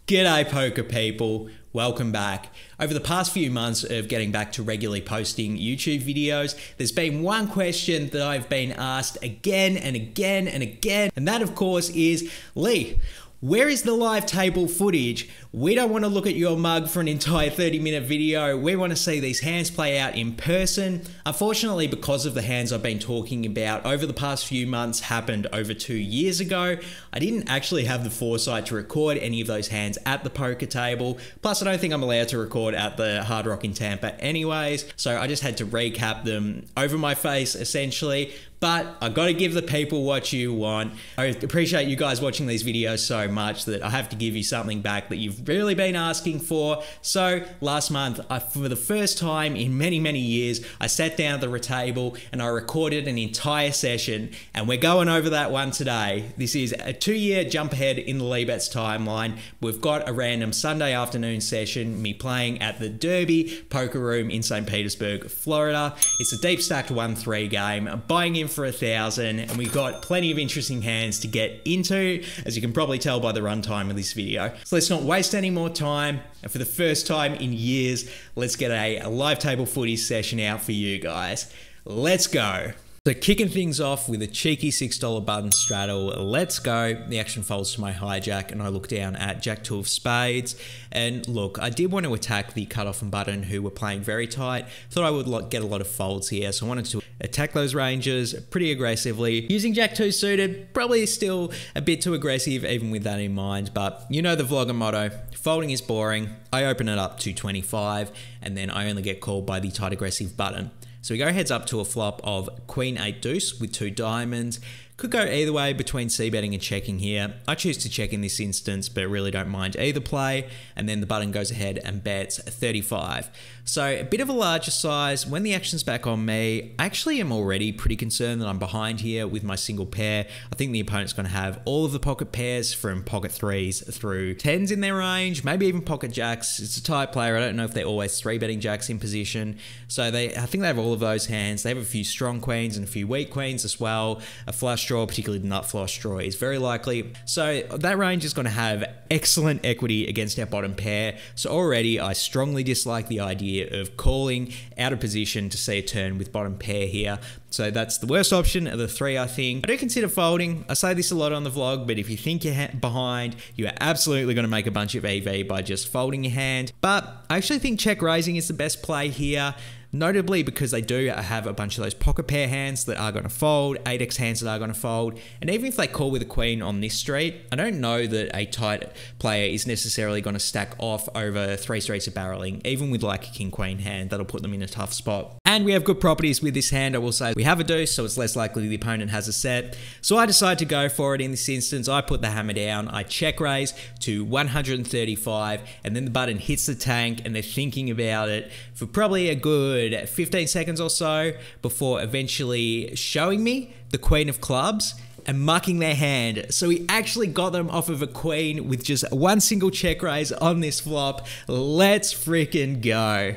G'day poker people, welcome back. Over the past few months of getting back to regularly posting YouTube videos, there's been one question that I've been asked again and again and again, and that of course is, Lee, where is the live table footage? We don't want to look at your mug for an entire 30-minute video. We want to see these hands play out in person. Unfortunately, because of the hands I've been talking about over the past few months happened over 2 years ago, I didn't actually have the foresight to record any of those hands at the poker table. Plus, I don't think I'm allowed to record at the Hard Rock in Tampa anyways, so I just had to recap them over my face essentially. But I got to give the people what you want. I appreciate you guys watching these videos so much that I have to give you something back that you've really been asking for. So last month, for the first time in many, many years, I sat down at the table and I recorded an entire session, and we're going over that one today. This is a 2-year jump ahead in the Leebets timeline. We've got a random Sunday afternoon session, me playing at the Derby Poker Room in St. Petersburg, Florida. It's a deep stacked 1-3 game. I'm buying in for 1,000, and we've got plenty of interesting hands to get into, as you can probably tell by the runtime of this video. So let's not waste any more time, and for the first time in years, let's get a live table footy session out for you guys. Let's go. So kicking things off with a cheeky $6 button straddle, let's go. The action folds to my hijack and I look down at Jack-2 of spades. And look, I did want to attack the cutoff and button who were playing very tight. Thought I would get a lot of folds here, so I wanted to attack those ranges pretty aggressively. Using Jack-2 suited, probably still a bit too aggressive even with that in mind, but you know the vlogger motto, folding is boring. I open it up to 25 and then I only get called by the tight aggressive button. So we go heads up to a flop of Queen 8 deuce with 2 diamonds. Could go either way between c-betting and checking here. I choose to check in this instance, but really don't mind either play. And then the button goes ahead and bets 35. So a bit of a larger size. When the action's back on me, I actually am already pretty concerned that I'm behind here with my single pair. I think the opponent's going to have all of the pocket pairs from pocket 3s through 10s in their range, maybe even pocket jacks. It's a tight player. I don't know if they're always 3-betting jacks in position. So I think they have all of those hands. They have a few strong queens and a few weak queens as well. A flush draw, particularly the nut flush draw, is very likely. So that range is going to have excellent equity against our bottom pair. So already I strongly dislike the idea of calling out of position to see a turn with bottom pair here. So that's the worst option of the 3, I think. I do consider folding. I say this a lot on the vlog, but if you think you're behind, you are absolutely going to make a bunch of EV by just folding your hand. But I actually think check raising is the best play here. Notably because they do have a bunch of those pocket pair hands that are going to fold, 8x hands that are going to fold, and even if they call with a queen on this street, I don't know that a tight player is necessarily going to stack off over 3 streets of barreling, even with like a king-queen hand. That'll put them in a tough spot. And we have good properties with this hand, I will say. We have a deuce, so it's less likely the opponent has a set. So I decide to go for it in this instance. I put the hammer down, I check raise to 135, and then the button hits the tank, and they're thinking about it for probably a good 15 seconds or so before eventually showing me the queen of clubs and mucking their hand. So we actually got them off of a queen with just one single check raise on this flop. Let's freaking go.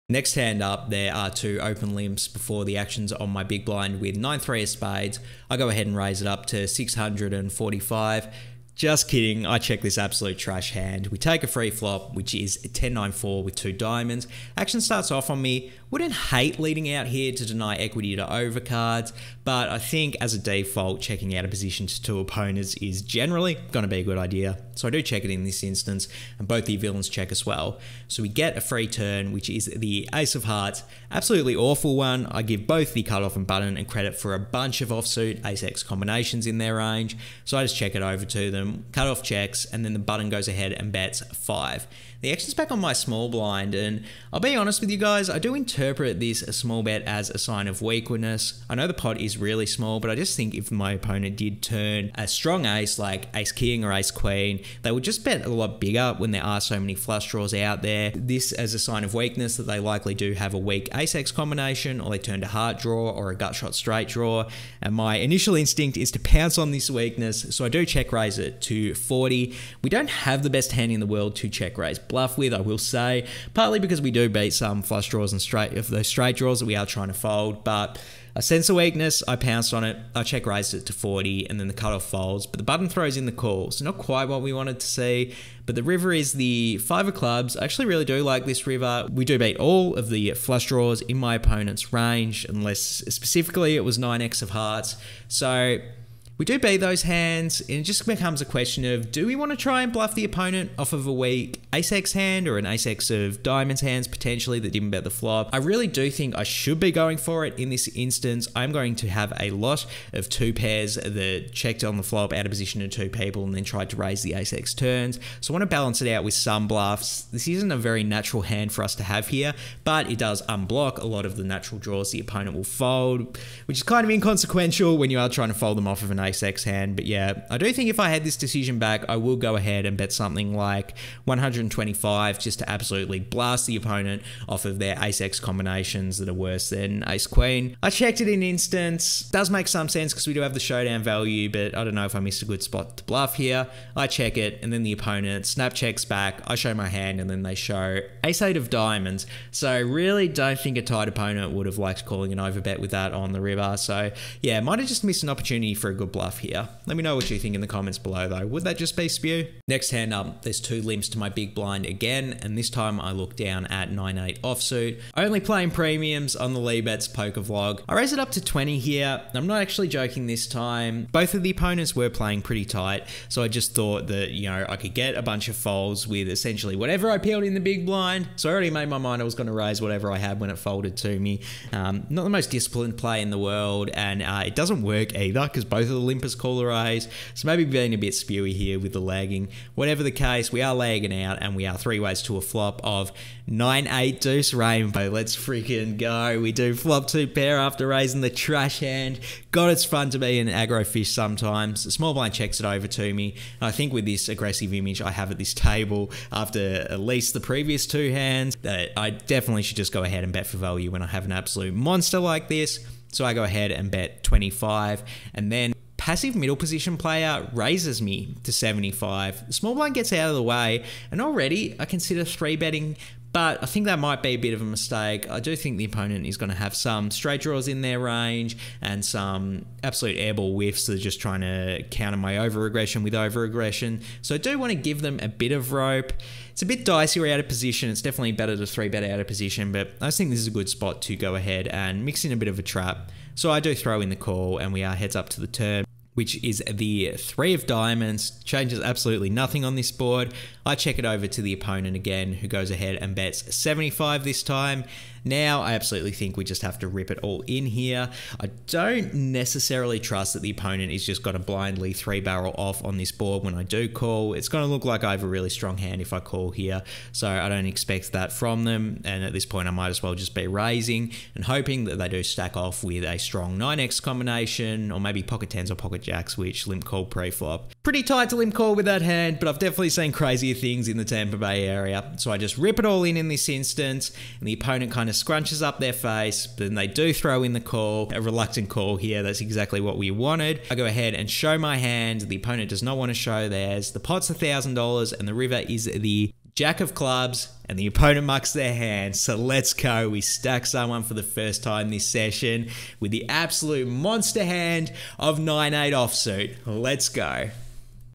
Next hand up, there are 2 open limps before the action's on my big blind with 9-3 of spades. I go ahead and raise it up to 645. Just kidding, I check this absolute trash hand. We take a free flop, which is 10-9-4 with 2 diamonds. Action starts off on me. Wouldn't hate leading out here to deny equity to overcards, but I think as a default, checking out a position to 2 opponents is generally going to be a good idea. So I do check it in this instance, and both the villains check as well. So we get a free turn, which is the ace of hearts. Absolutely awful one. I give both the cutoff and button and credit for a bunch of offsuit ace-x combinations in their range. So I just check it over to them, cutoff checks, and then the button goes ahead and bets 5. The action's back on my small blind, and I'll be honest with you guys, I do interpret this a small bet as a sign of weakness. I know the pot is really small, but I just think if my opponent did turn a strong ace like ace king or ace queen, they would just bet a lot bigger when there are so many flush draws out there. This as a sign of weakness that they likely do have a weak ace-x combination, or they turned a heart draw or a gut shot straight draw. And my initial instinct is to pounce on this weakness, so I do check raise it it to 40. We don't have the best hand in the world to check raise bluff with, I will say, partly because we do beat some flush draws and those straight draws that we are trying to fold, but I sense a weakness, I pounced on it, I check raised it to 40, and then the cutoff folds, but the button throws in the call, so not quite what we wanted to see, but the river is the 5 of clubs. I actually really do like this river. We do beat all of the flush draws in my opponent's range, unless specifically it was 9x of hearts, so we do beat those hands, and it just becomes a question of, do we want to try and bluff the opponent off of a weak ace-x hand or an ace-x of diamonds hands potentially that didn't bet the flop? I really do think I should be going for it in this instance. I'm going to have a lot of 2 pairs that checked on the flop out of position to 2 people and then tried to raise the ace-x turns. So I want to balance it out with some bluffs. This isn't a very natural hand for us to have here, but it does unblock a lot of the natural draws the opponent will fold, which is kind of inconsequential when you are trying to fold them off of an ace-x hand. But yeah, I do think if I had this decision back, I will go ahead and bet something like 125 just to absolutely blast the opponent off of their ace-x combinations that are worse than ace-queen. I checked it in instance. Does make some sense because we do have the showdown value, but I don't know if I missed a good spot to bluff here. I check it, and then the opponent snap checks back. I show my hand, and then they show ace-8 of diamonds. So I really don't think a tight opponent would have liked calling an overbet with that on the river. So yeah, might have just missed an opportunity for a good bluff here. Let me know what you think in the comments below though. Would that just be spew? Next hand up, there's 2 limps to my big blind again, and this time I look down at 9-8 offsuit. Only playing premiums on the Lee Bets poker vlog. I raise it up to 20 here. I'm not actually joking this time. Both of the opponents were playing pretty tight, so I just thought that, you know, I could get a bunch of folds with essentially whatever I peeled in the big blind. So I already made my mind I was going to raise whatever I had when it folded to me. Not the most disciplined play in the world, and it doesn't work either because both of the limpers call a raise. So maybe being a bit spewy here with the lagging. Whatever the case, we are lagging out, and we are 3 ways to a flop of 9-8 deuce rainbow. Let's freaking go. We do flop 2 pair after raising the trash hand. God, it's fun to be an aggro fish sometimes. The small blind checks it over to me. And I think with this aggressive image I have at this table after at least the previous 2 hands, that I definitely should just go ahead and bet for value when I have an absolute monster like this. So I go ahead and bet 25, and then passive middle position player raises me to 75. The small blind gets out of the way, and already I consider 3-betting, but I think that might be a bit of a mistake. I do think the opponent is going to have some straight draws in their range and some absolute airball whiffs that are just trying to counter my over-aggression with over-aggression. So I do want to give them a bit of rope. It's a bit dicey or out of position. It's definitely better to 3-bet out of position, but I just think this is a good spot to go ahead and mix in a bit of a trap. So I do throw in the call, and we are heads up to the turn, which is the 3 of diamonds. Changes absolutely nothing on this board. I check it over to the opponent again, who goes ahead and bets 75 this time. Now, I absolutely think we just have to rip it all in here. I don't necessarily trust that the opponent is just going to blindly 3-barrel off on this board when I do call. It's going to look like I have a really strong hand if I call here, so I don't expect that from them, and at this point I might as well just be raising and hoping that they do stack off with a strong 9x combination, or maybe pocket 10s or pocket jacks, which limp call pre-flop. Pretty tight to limp call with that hand, but I've definitely seen crazier things in the Tampa Bay area, so I just rip it all in this instance, and the opponent kind of scrunches up their face, but then they do throw in the call, a reluctant call here. That's exactly what we wanted. I go ahead and show my hand. The opponent does not want to show theirs. The pot's $1,000, and the river is the Jack of clubs, and the opponent mucks their hand. So let's go. We stack someone for the first time this session with the absolute monster hand of 9-8 offsuit. Let's go.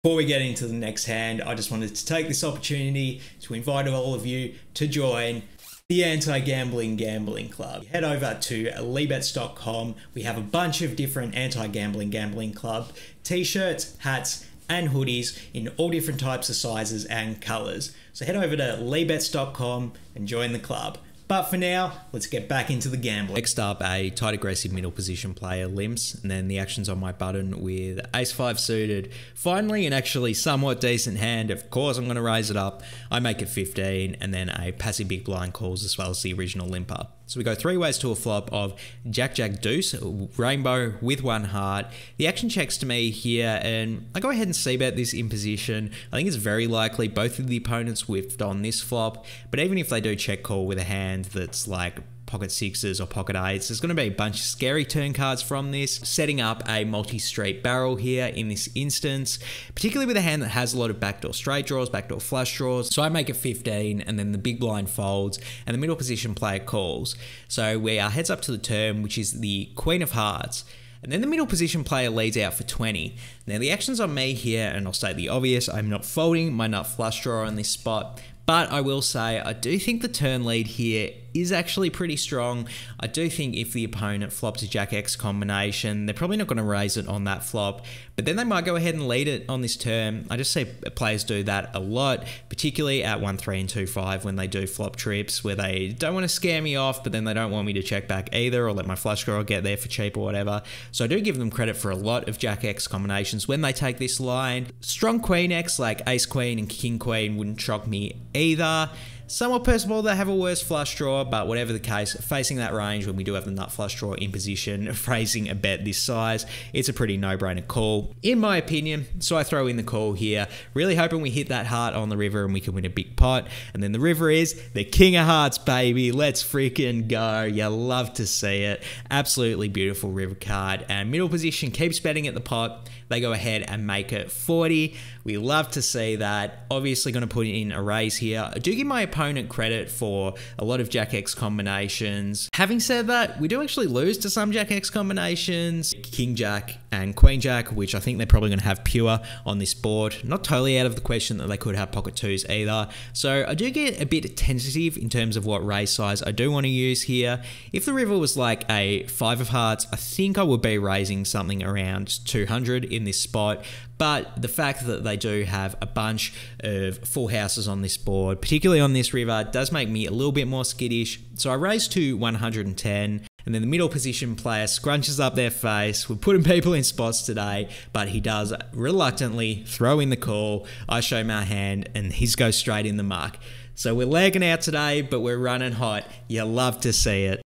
Before we get into the next hand, I just wanted to take this opportunity to invite all of you to join the Anti-Gambling Gambling Club. Head over to leebets.com. We have a bunch of different anti-gambling gambling club t-shirts, hats, and hoodies in all different types of sizes and colors. So head over to leebets.com and join the club. But for now, let's get back into the gambling. Next up, a tight aggressive middle position player limps, and then the actions on my button with ace-5 suited. Finally, an actually somewhat decent hand. Of course, I'm going to raise it up. I make it 15, and then a passive big blind calls as well as the original limper. So we go 3 ways to a flop of Jack, Jack, Deuce, rainbow with 1 heart. The action checks to me here, and I go ahead and c-bet this in position. I think it's very likely both of the opponents whiffed on this flop, but even if they do check call with a hand that's like pocket sixes or pocket eights. There's going to be a bunch of scary turn cards from this. Setting up a multi-street barrel here in this instance, particularly with a hand that has a lot of backdoor straight draws, backdoor flush draws. So I make it 15 and then the big blind folds and the middle position player calls. So we are heads up to the turn, which is the Queen of Hearts. And then the middle position player leads out for 20. Now the action's on me here, and I'll state the obvious. I'm not folding my nut flush draw on this spot. But I will say, I do think the turn lead here is actually pretty strong. I do think if the opponent flops a Jack X combination, they're probably not going to raise it on that flop, but then they might go ahead and lead it on this turn. I just see players do that a lot, particularly at 1-3 and 2-5 when they do flop trips where they don't want to scare me off, but then they don't want me to check back either or let my flush draw get there for cheap or whatever. So I do give them credit for a lot of Jack X combinations when they take this line. Strong Queen X like Ace Queen and King Queen wouldn't shock me either. Somewhat personal they have a worse flush draw, but whatever the case, facing that range when we do have the nut flush draw in position, raising a bet this size, it's a pretty no-brainer call, in my opinion. So I throw in the call here, really hoping we hit that heart on the river and we can win a big pot. And then the river is the King of Hearts, baby. Let's freaking go. You love to see it. Absolutely beautiful river card. And middle position keeps betting at the pot. They go ahead and make it 40. We love to see that. Obviously going to put in a raise here. I do give my opponent credit for a lot of Jack X combinations. Having said that, we do actually lose to some Jack X combinations. King Jack and Queen Jack, which I think they're probably going to have pure on this board. Not totally out of the question that they could have pocket twos either. So I do get a bit tentative in terms of what raise size I do want to use here. If the river was like a 5 of hearts, I think I would be raising something around 200 in this spot. But the fact that they do have a bunch of full houses on this board, particularly on this river, does make me a little bit more skittish. So I raise to 110. And then the middle position player scrunches up their face. We're putting people in spots today, but he does reluctantly throw in the call. I show my hand and his goes straight in the muck. So we're lagging out today, but we're running hot. You love to see it.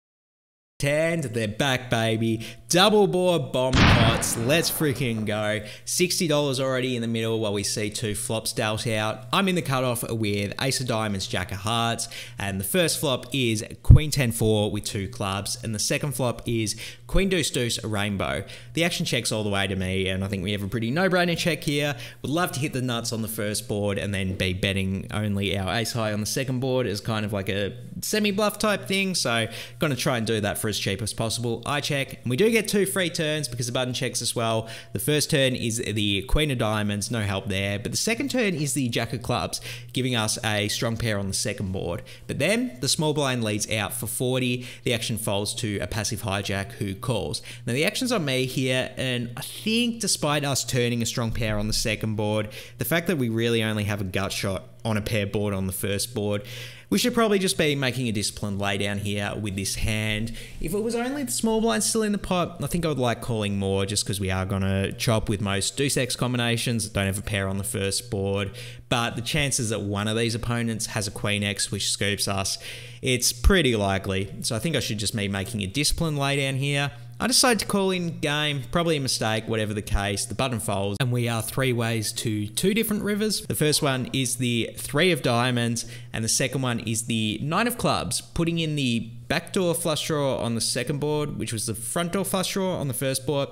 And they're back, baby. Double board bomb pots. Let's freaking go. $60 already in the middle while we see two flops dealt out. I'm in the cutoff with Ace of Diamonds, Jack of Hearts. And the first flop is Queen 10-4 with 2 clubs. And the second flop is Queen Deuce Deuce, a rainbow. The action checks all the way to me. And I think we have a pretty no-brainer check here. Would love to hit the nuts on the first board and then be betting only our ace high on the second board as kind of like a semi-bluff type thing. So going to try and do that for as cheap as possible. I check. And we do get 2 free turns because the button checks as well. The first turn is the Queen of Diamonds, no help there. But the second turn is the Jack of Clubs, giving us a strong pair on the second board. But then the small blind leads out for 40. The action folds to a passive hijack who calls. Now the action's on me here, and I think despite us turning a strong pair on the second board, the fact that we really only have a gut shot on a pair board on the first board, we should probably just be making a disciplined laydown here with this hand. If it was only the small blind still in the pot, I think I would like calling more just because we are going to chop with most deuce X combinations that don't have a pair on the first board. But the chances that one of these opponents has a Queen X which scoops us, it's pretty likely. So I think I should just be making a disciplined laydown here. I decided to call in game, probably a mistake, whatever the case. The button folds, and we are 3 ways to 2 different rivers. The first one is the 3 of diamonds, and the second one is the 9 of clubs, putting in the backdoor flush draw on the second board, which was the front door flush draw on the first board.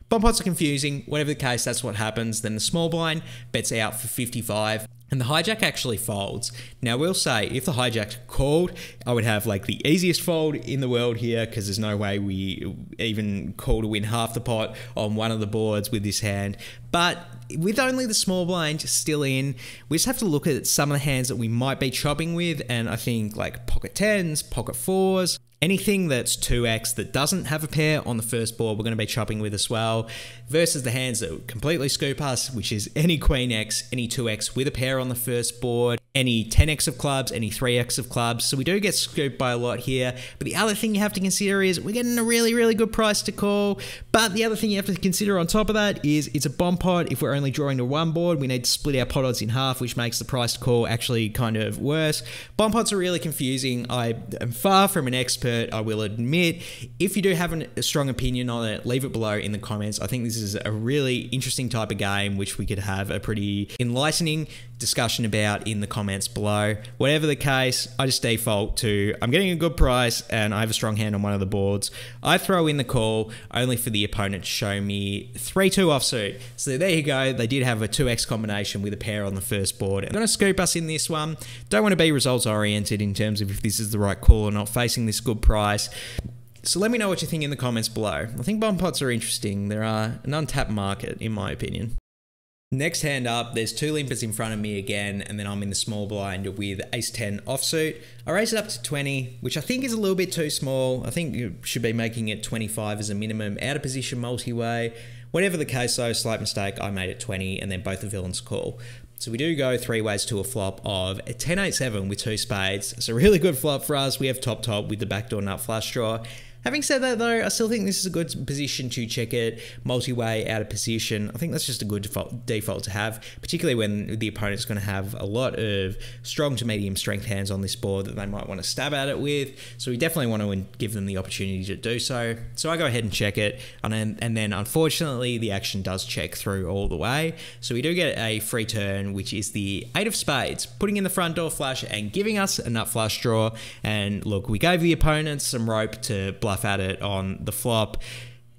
Bomb pots are confusing. Whatever the case, that's what happens. Then the small blind bets out for 55. And the hijack actually folds. Now, we'll say if the hijack called, I would have like the easiest fold in the world here because there's no way we even call to win half the pot on one of the boards with this hand. But with only the small blind still in, we just have to look at some of the hands that we might be chopping with. And I think like pocket 10s, pocket 4s, anything that's 2x that doesn't have a pair on the first board, we're going to be chopping with as well, versus the hands that completely scoop us, which is any Queen X, any 2x with a pair on the first board, any 10x of clubs, any 3x of clubs. So we do get scooped by a lot here. But the other thing you have to consider is we're getting a really, really good price to call. But the other thing you have to consider on top of that is it's a bomb pot. If we're only drawing to one board, we need to split our pot odds in half, which makes the price to call actually kind of worse. Bomb pots are really confusing. I am far from an expert expert, I will admit. If you do have a strong opinion on it, leave it below in the comments. I think this is a really interesting type of game which we could have a pretty enlightening discussion about in the comments below. Whatever the case, I just default to I'm getting a good price and I have a strong hand on one of the boards. I throw in the call only for the opponent to show me 3-2 offsuit. So there you go. They did have a 2x combination with a pair on the first board. I'm going to scoop us in this one. Don't want to be results oriented in terms of if this is the right call or not, facing this good price. So let me know what you think in the comments below. I think bomb pots are interesting. They're an untapped market in my opinion. Next hand up, there's 2 limpers in front of me again, and then I'm in the small blind with ace-10 offsuit. I raise it up to 20, which I think is a little bit too small. I think you should be making it 25 as a minimum. Out of position multi-way. Whatever the case though, slight mistake, I made it 20, and then both the villains call. So we do go 3 ways to a flop of a 10-8-7 with 2 spades. It's a really good flop for us. We have top with the backdoor nut flush draw. Having said that though, I still think this is a good position to check it multi-way out of position. I think that's just a good default to have, particularly when the opponent's going to have a lot of strong to medium strength hands on this board that they might want to stab at it with. So we definitely want to give them the opportunity to do so. So I go ahead and check it, and then unfortunately the action does check through all the way. So we do get a free turn, which is the 8 of spades, putting in the front door flush and giving us a nut flush draw. And look, we gave the opponent some rope to bluff at it on the flop.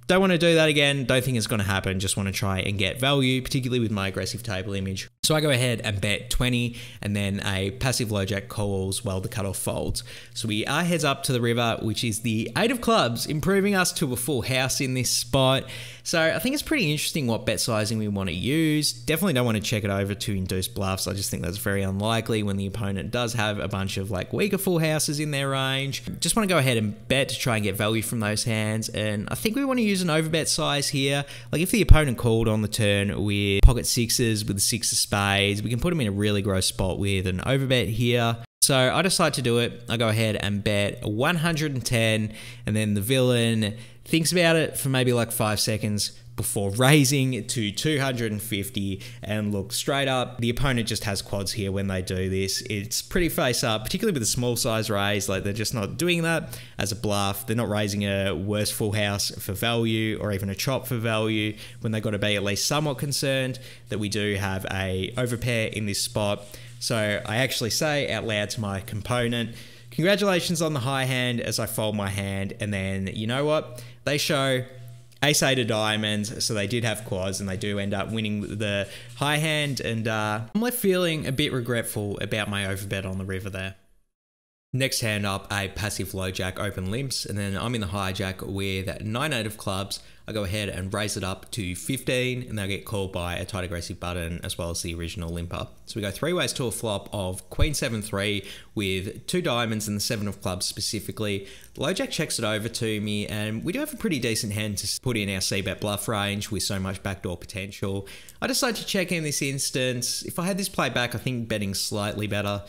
Don't want to do that again. Don't think it's going to happen. Just want to try and get value, particularly with my aggressive table image. So I go ahead and bet 20, and then a passive low jack calls while the cutoff folds. So we are heads up to the river, which is the 8 of clubs, improving us to a full house in this spot. So I think it's pretty interesting what bet sizing we want to use. Definitely don't want to check it over to induce bluffs. I just think that's very unlikely when the opponent does have a bunch of like weaker full houses in their range. Just want to go ahead and bet to try and get value from those hands. And I think we want to use an overbet size here. Like if the opponent called on the turn with pocket sixes with the 6 of spades, we can put them in a really gross spot with an overbet here. So I decide to do it. I go ahead and bet 110, and then the villain thinks about it for maybe like 5 seconds before raising to 250. And look, straight up, the opponent just has quads here when they do this. It's pretty face up, particularly with a small size raise. Like they're just not doing that as a bluff. They're not raising a worse full house for value or even a chop for value when they've got to be at least somewhat concerned that we do have a overpair in this spot. So I actually say out loud to my component, congratulations on the high hand, as I fold my hand. And then, you know what? They show ace-8 of diamonds, so they did have quads, and they do end up winning the high hand. And I'm left feeling a bit regretful about my overbet on the river there. Next hand up, a passive low jack open limps, and then I'm in the hijack with 9-8 of clubs. I go ahead and raise it up to 15, and they'll get called by a tight aggressive button as well as the original limper. So we go 3 ways to a flop of queen 7-3 with 2 diamonds and the 7 of clubs specifically. The low jack checks it over to me, and we do have a pretty decent hand to put in our c-bet bluff range with so much backdoor potential. I decide to check in this instance. If I had this play back, I think betting slightly better.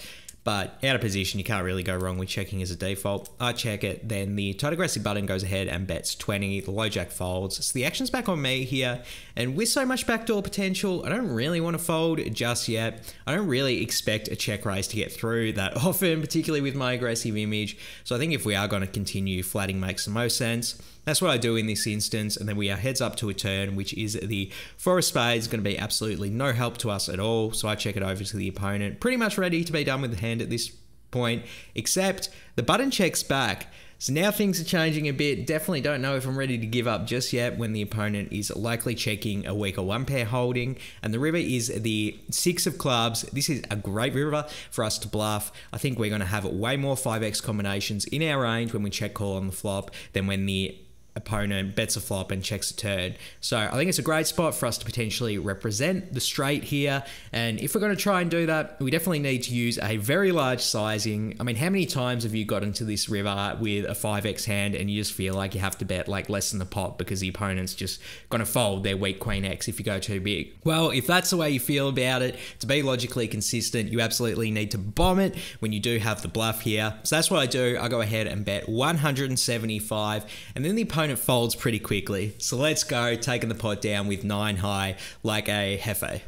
But out of position, you can't really go wrong with checking as a default. I check it, then the tight aggressive button goes ahead and bets 20. The low jack folds. So the action's back on me here. And with so much backdoor potential, I don't really want to fold just yet. I don't really expect a check raise to get through that often, particularly with my aggressive image. So I think if we are going to continue, flatting makes the most sense. That's what I do in this instance, and then we are heads up to a turn, which is the 4 of spades, going to be absolutely no help to us at all. So I check it over to the opponent, pretty much ready to be done with the hand at this point, except the button checks back. So now things are changing a bit. Definitely don't know if I'm ready to give up just yet when the opponent is likely checking a weaker 1-pair holding. And the river is the 6 of clubs. This is a great river for us to bluff. I think we're going to have way more 5x combinations in our range when we check call on the flop than when the opponent bets a flop and checks a turn. So I think it's a great spot for us to potentially represent the straight here. And if we're going to try and do that, we definitely need to use a very large sizing. I mean, how many times have you got into this river with a 5x hand and you just feel like you have to bet like less than the pot because the opponent's just going to fold their weak queen X if you go too big? Well, if that's the way you feel about it, to be logically consistent, you absolutely need to bomb it when you do have the bluff here. So that's what I do. I go ahead and bet 175, and then the opponent folds pretty quickly. So let's go, taking the pot down with 9 high like a Hefe.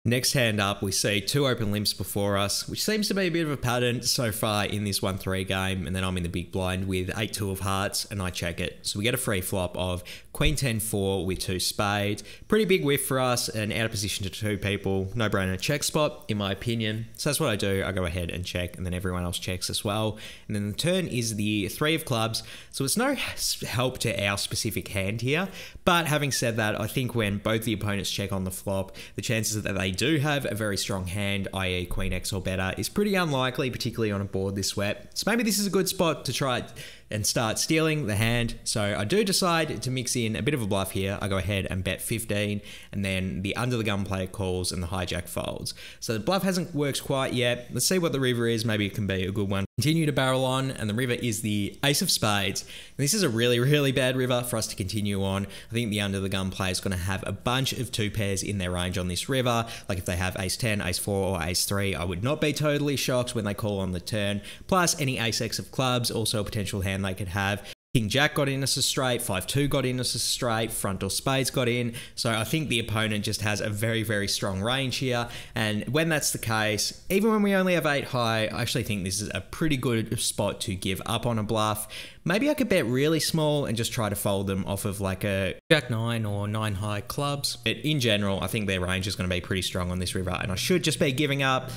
Next hand up, we see 2 open limps before us, which seems to be a bit of a pattern so far in this 1-3 game, and then I'm in the big blind with 8-2 of hearts, and I check it. So we get a free flop of Queen 10-4 with 2 spades. Pretty big whiff for us, and out of position to 2 people. No-brainer check spot, in my opinion. So that's what I do. I go ahead and check, and then everyone else checks as well. And then the turn is the 3 of clubs, so it's no help to our specific hand here. But having said that, I think when both the opponents check on the flop, the chances that they do have a very strong hand, i.e. Queen X or better, is pretty unlikely, particularly on a board this wet. So maybe this is a good spot to try and start stealing the hand. So I do decide to mix in a bit of a bluff here. I go ahead and bet 15, and then the under the gun player calls and the hijack folds. So the bluff hasn't worked quite yet. Let's see what the river is. Maybe it can be a good one. Continue to barrel on, and the river is the ace of spades. And this is a really, really bad river for us to continue on. I think the under the gun player is going to have a bunch of 2 pairs in their range on this river. Like if they have ace 10, ace 4, or ace 3, I would not be totally shocked when they call on the turn. Plus any ace X of clubs, also a potential hand they could have. King Jack got in as a straight, 5-2 got in as a straight, front door spades got in. So I think the opponent just has a very, very strong range here. And when that's the case, even when we only have 8 high, I actually think this is a pretty good spot to give up on a bluff. Maybe I could bet really small and just try to fold them off of like a Jack 9 or 9 high clubs. But in general, I think their range is going to be pretty strong on this river, and I should just be giving up.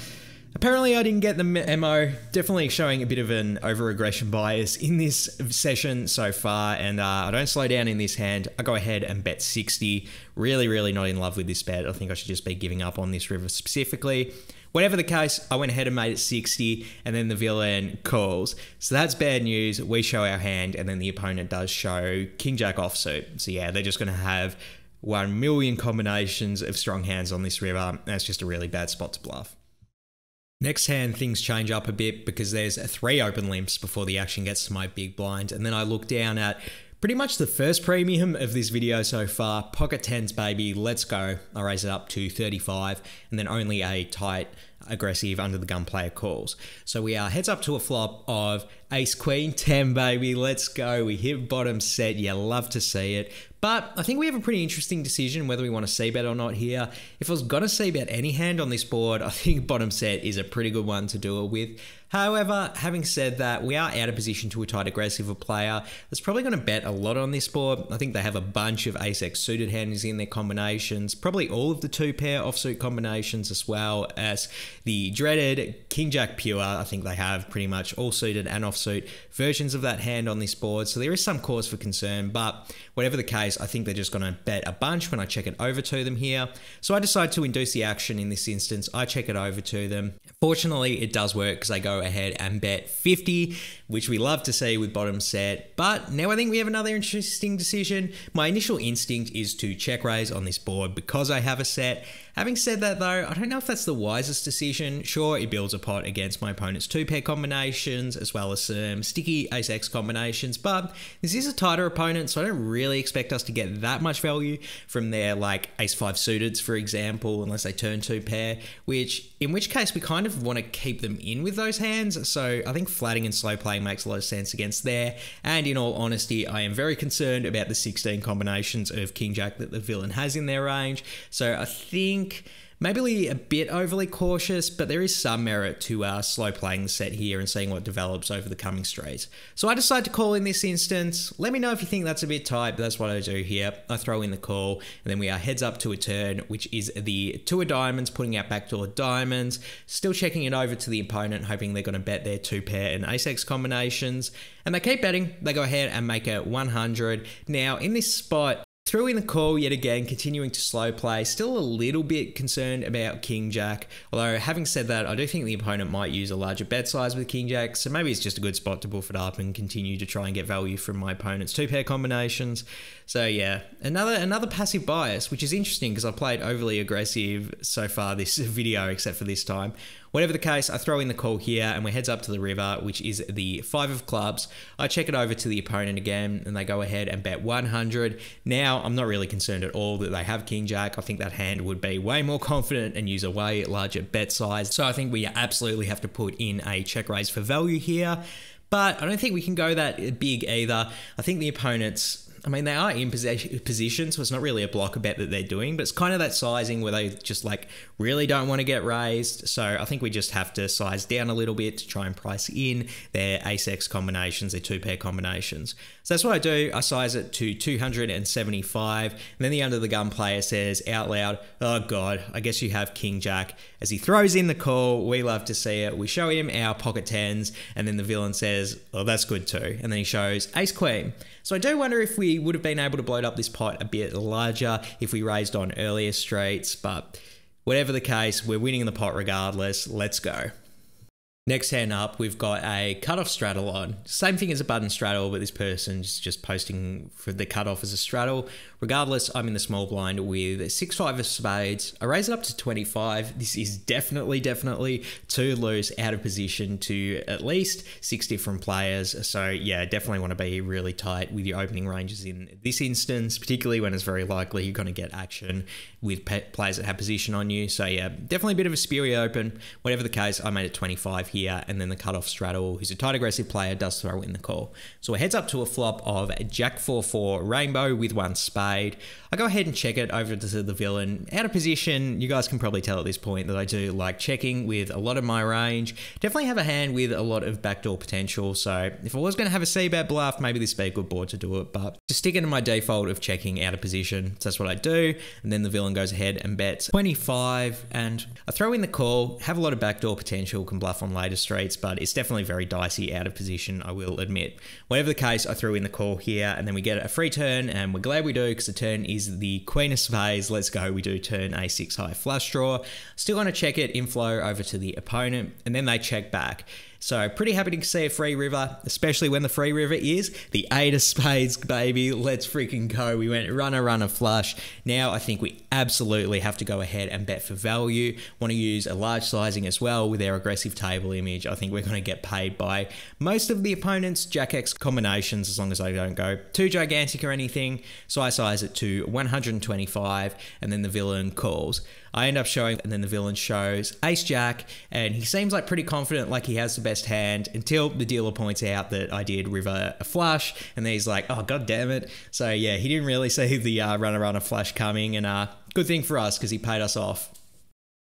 Apparently I didn't get the memo, definitely showing a bit of an over-aggression bias in this session so far, and I don't slow down in this hand. I go ahead and bet 60. Really, really not in love with this bet. I think I should just be giving up on this river specifically. Whatever the case, I went ahead and made it 60, and then the villain calls. So that's bad news. We show our hand, and then the opponent does show King Jack offsuit. So yeah, they're just going to have 1 million combinations of strong hands on this river. That's just a really bad spot to bluff. Next hand, things change up a bit because there's 3 open limps before the action gets to my big blind. And then I look down at pretty much the first premium of this video so far. Pocket 10s, baby, let's go. I raise it up to 35, and then only a tight, aggressive under the gun player calls. So we are heads up to a flop of ace queen 10, baby, let's go. We hit bottom set. You love to see it. But I think we have a pretty interesting decision whether we want to c-bet or not here. If I was going to c-bet any hand on this board, I think bottom set is a pretty good one to do it with. However, having said that, we are out of position to a tight aggressive player that's probably going to bet a lot on this board. I think they have a bunch of ace X suited hands in their combinations, probably all of the 2 pair offsuit combinations, as well as the dreaded King Jack pure. I think they have pretty much all suited and offsuit versions of that hand on this board. So there is some cause for concern, but whatever the case, I think they're just going to bet a bunch when I check it over to them here. So I decide to induce the action in this instance. I check it over to them. Fortunately, it does work because I go ahead and bet 50, which we love to see with bottom set. But now I think we have another interesting decision. My initial instinct is to check raise on this board because I have a set. Having said that though, I don't know if that's the wisest decision. Sure, it builds a pot against my opponent's 2 pair combinations as well as some sticky ace X combinations, but this is a tighter opponent, so I don't really expect us to get that much value from their like ace 5 suiteds, for example, unless they turn 2 pair, in which case we kind of want to keep them in with those hands. So I think flatting and slow playing makes a lot of sense against there. And in all honesty, I am very concerned about the 16 combinations of King Jack that the villain has in their range. So I think maybe a bit overly cautious, but there is some merit to slow playing the set here and seeing what develops over the coming straight. So I decide to call in this instance. Let me know if you think that's a bit tight, but that's what I do here. I throw in the call, and then we are heads up to a turn, which is the 2 of diamonds, putting out backdoor diamonds, still checking it over to the opponent, hoping they're going to bet their 2 pair and ace X combinations, and they keep betting. They go ahead and make it 100. Now in this spot, threw in the call yet again, continuing to slow play. Still a little bit concerned about King Jack. Although, having said that, I do think the opponent might use a larger bet size with King Jack. So maybe it's just a good spot to buff it up and continue to try and get value from my opponent's 2 pair combinations. So yeah, another passive bias, which is interesting because I played overly aggressive so far this video, except for this time. Whatever the case, I throw in the call here and we're heads up to the river, which is the 5 of clubs. I check it over to the opponent again and they go ahead and bet 100. Now, I'm not really concerned at all that they have King Jack. I think that hand would be way more confident and use a way larger bet size. So I think we absolutely have to put in a check raise for value here. But I don't think we can go that big either. I think the opponent's I mean, they are in position, so it's not really a blocker bet that they're doing, but it's kind of that sizing where they just like really don't want to get raised. So I think we just have to size down a little bit to try and price in their ace-x combinations, their two-pair combinations. So that's what I do. I size it to 275, and then the under the gun player says out loud, "Oh God, I guess you have King Jack." As he throws in the call, we love to see it. We show him our pocket tens, and then the villain says, "Oh, that's good too." And then he shows ace queen. So I do wonder if we would have been able to bloat up this pot a bit larger if we raised on earlier streets, but whatever the case, we're winning the pot regardless. Let's go. Next hand up, we've got a cutoff straddle on. Same thing as a button straddle, but this person's just posting for the cutoff as a straddle. Regardless, I'm in the small blind with 6-5 of spades. I raise it up to 25. This is definitely too loose, out of position to at least 6 different players. So yeah, definitely want to be really tight with your opening ranges in this instance, particularly when it's very likely you're going to get action with players that have position on you. So yeah, definitely a bit of a speary open. Whatever the case, I made it 25 here, and then the cutoff straddle, who's a tight aggressive player, does throw in the call. So it heads up to a flop of Jack 4-4 rainbow with 1 spade. I go ahead and check it over to the villain. Out of position, you guys can probably tell at this point that I do like checking with a lot of my range. Definitely have a hand with a lot of backdoor potential, so if I was going to have a c-bet bluff, maybe this would be a good board to do it, but just sticking to my default of checking out of position. So that's what I do, and then the villain goes ahead and bets 25, and I throw in the call. Have a lot of backdoor potential, can bluff on later streets, but it's definitely very dicey out of position, I will admit. Whatever the case, I threw in the call here, and then we get a free turn, and we're glad we do, because the turn is the queen of spades. Let's go. We do turn a 6 high flush draw. Still want to check it, inflow over to the opponent, and then they check back. So pretty happy to see a free river, especially when the free river is the 8 of spades, baby. Let's freaking go. We went runner flush. Now I think we absolutely have to go ahead and bet for value. Want to use a large sizing as well with our aggressive table image. I think we're going to get paid by most of the opponent's Jack X combinations, as long as I don't go too gigantic or anything. So I size it to 125, and then the villain calls. I end up showing, and then the villain shows ace jack, and he seems like pretty confident, like he has the best hand, until the dealer points out that I did river a flush, and then he's like, oh god damn it. So yeah, he didn't really see the runner flush coming, and good thing for us because he paid us off.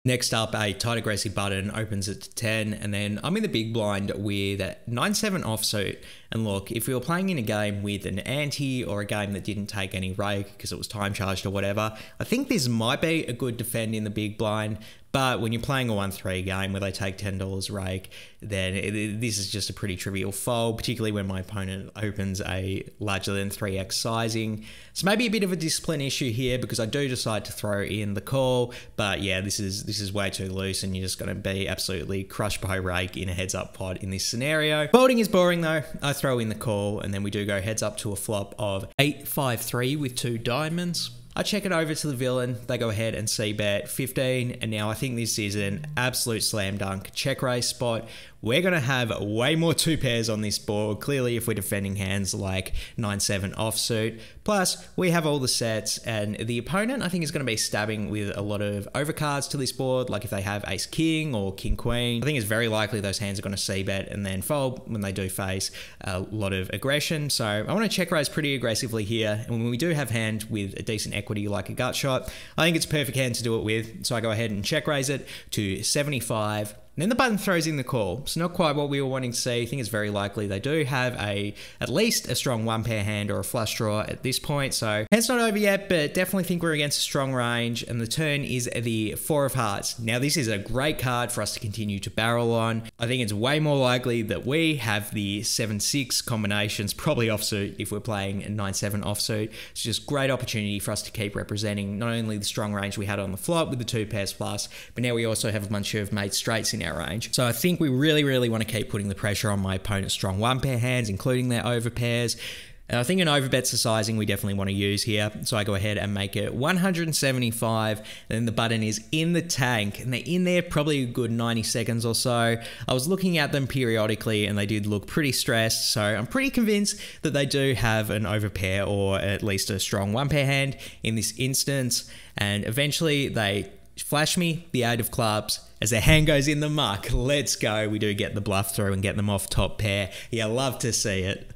Next up, a tight aggressive button opens it to 10, and then I'm in the big blind with 9-7 offsuit. And look, if we were playing in a game with an ante or a game that didn't take any rake because it was time charged or whatever, I think this might be a good defend in the big blind. But when you're playing a 1-3 game where they take $10 rake, then this is just a pretty trivial fold, particularly when my opponent opens a larger than 3x sizing. So maybe a bit of a discipline issue here because I do decide to throw in the call. But yeah, this is way too loose, and you're just going to be absolutely crushed by rake in a heads up pot in this scenario. Folding is boring though. I throw in the call, and then we do go heads up to a flop of 8-5-3 with 2 diamonds. I check it over to the villain. They go ahead and c-bet 15, and now I think this is an absolute slam dunk check raise spot. We're going to have way more 2 pairs on this board, clearly, if we're defending hands like 9-7 offsuit. Plus, we have all the sets, and the opponent, I think, is going to be stabbing with a lot of overcards to this board, like if they have ace-king or king-queen. I think it's very likely those hands are going to c-bet and then fold when they do face a lot of aggression. So I want to check raise pretty aggressively here, and when we do have hand with a decent equity like a gut shot, I think it's a perfect hand to do it with. So I go ahead and check raise it to 75. And then the button throws in the call. It's not quite what we were wanting to see. I think it's very likely they do have at least a strong 1-pair hand or a flush draw at this point. So hand's not over yet, but definitely think we're against a strong range. And the turn is the 4 of hearts. Now this is a great card for us to continue to barrel on. I think it's way more likely that we have the 7-6 combinations, probably offsuit if we're playing a 9-7 offsuit. It's just great opportunity for us to keep representing not only the strong range we had on the flop with the 2 pairs plus, but now we also have a bunch of made straights in our range. So I think we really want to keep putting the pressure on my opponent's strong 1-pair hands, including their overpairs. And I think an overbet's the sizing we definitely want to use here. So I go ahead and make it 175, and then the button is in the tank, and they're in there probably a good 90 seconds or so. I was looking at them periodically, and they did look pretty stressed. So I'm pretty convinced that they do have an overpair or at least a strong 1-pair hand in this instance. And eventually they flash me the 8 of clubs as their hand goes in the muck. Let's go. We do get the bluff through and get them off top pair. Yeah, love to see it.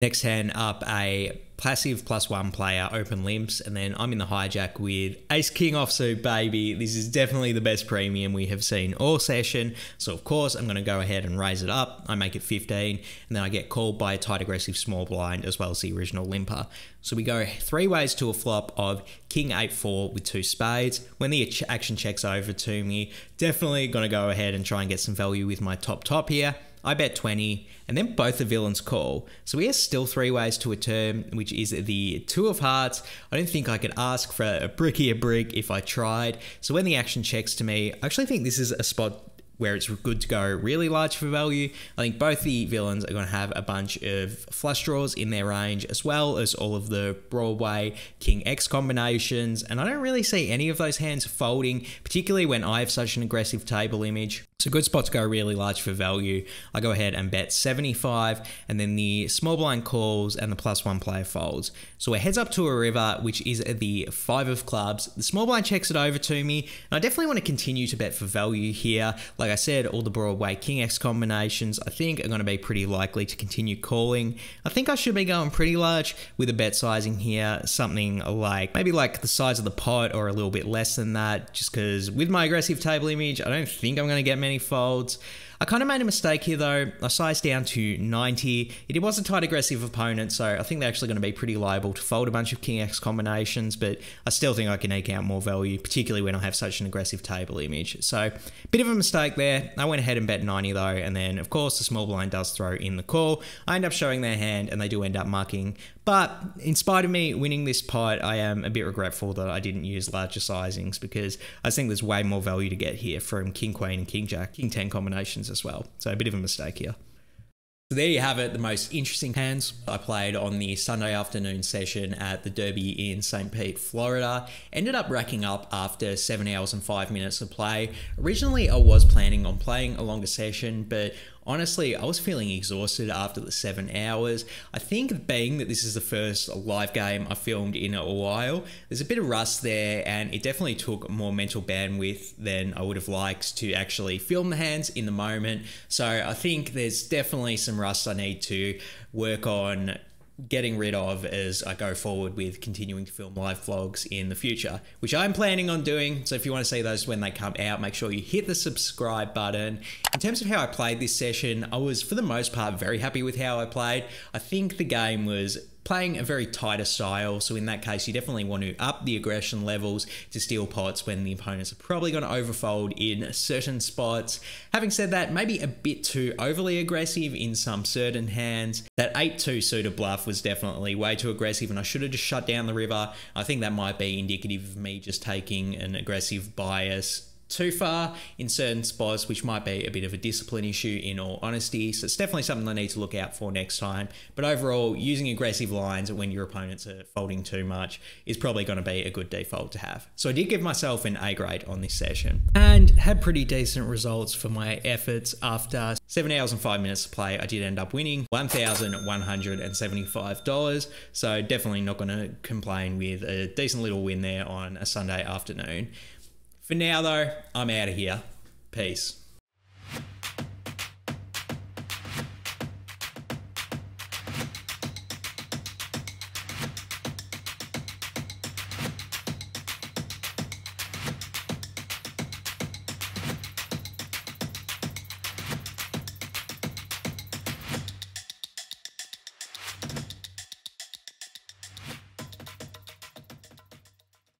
Next hand up, a passive +1 player, open limps, and then I'm in the hijack with ace king offsuit, baby. This is definitely the best premium we have seen all session, so of course I'm going to go ahead and raise it up. I make it 15, and then I get called by a tight aggressive small blind as well as the original limper. So we go 3 ways to a flop of king 8-4 with 2 spades. When the action checks over to me, definitely going to go ahead and try and get some value with my top here. I bet 20, and then both the villains call. So we have still 3 ways to a turn, which is the 2 of hearts. I don't think I could ask for a brickier brick if I tried. So when the action checks to me, I actually think this is a spot where it's good to go really large for value. I think both the villains are going to have a bunch of flush draws in their range, as well as all of the Broadway King X combinations, and I don't really see any of those hands folding, particularly when I have such an aggressive table image. It's a good spot to go really large for value. I go ahead and bet 75, and then the small blind calls and the +1 player folds. So we're heads up to a river, which is the 5 of clubs. The small blind checks it over to me, and I definitely want to continue to bet for value here. Like I said, all the Broadway King X combinations I think are going to be pretty likely to continue calling. I think I should be going pretty large with a bet sizing here, something like maybe like the size of the pot or a little bit less than that, just because with my aggressive table image, I don't think I'm going to get many folds. I kind of made a mistake here though. I sized down to 90. It was a tight aggressive opponent, so I think they're actually going to be pretty liable to fold a bunch of King X combinations, but I still think I can eke out more value, particularly when I have such an aggressive table image. So bit of a mistake there. I went ahead and bet 90 though, and then of course the small blind does throw in the call. I end up showing their hand and they do end up mucking. But in spite of me winning this pot, I am a bit regretful that I didn't use larger sizings, because I think there's way more value to get here from King Queen and King Jack, King 10 combinations as well. So a bit of a mistake here. So there you have it, the most interesting hands I played on the Sunday afternoon session at the Derby in St. Pete, Florida. Ended up racking up after 7 hours and 5 minutes of play. Originally, I was planning on playing a longer session, but honestly, I was feeling exhausted after the 7 hours. I think being that this is the first live game I filmed in a while, there's a bit of rust there, and it definitely took more mental bandwidth than I would have liked to actually film the hands in the moment. So I think there's definitely some rust I need to work on getting rid of as I go forward with continuing to film live vlogs in the future, which I'm planning on doing. So if you want to see those when they come out, make sure you hit the subscribe button. In terms of how I played this session, I was for the most part very happy with how I played. I think the game was playing a very tighter style, so in that case you definitely want to up the aggression levels to steal pots when the opponents are probably going to overfold in certain spots. Having said that, maybe a bit too overly aggressive in some certain hands. That 8-2 suited bluff was definitely way too aggressive, and I should have just shut down the river. I think that might be indicative of me just taking an aggressive bias too far in certain spots, which might be a bit of a discipline issue in all honesty. So it's definitely something I need to look out for next time. But overall, using aggressive lines when your opponents are folding too much is probably going to be a good default to have. So I did give myself an A grade on this session and had pretty decent results for my efforts. After 7 hours and 5 minutes of play, I did end up winning $1,175. So definitely not going to complain with a decent little win there on a Sunday afternoon. For now though, I'm out of here. Peace.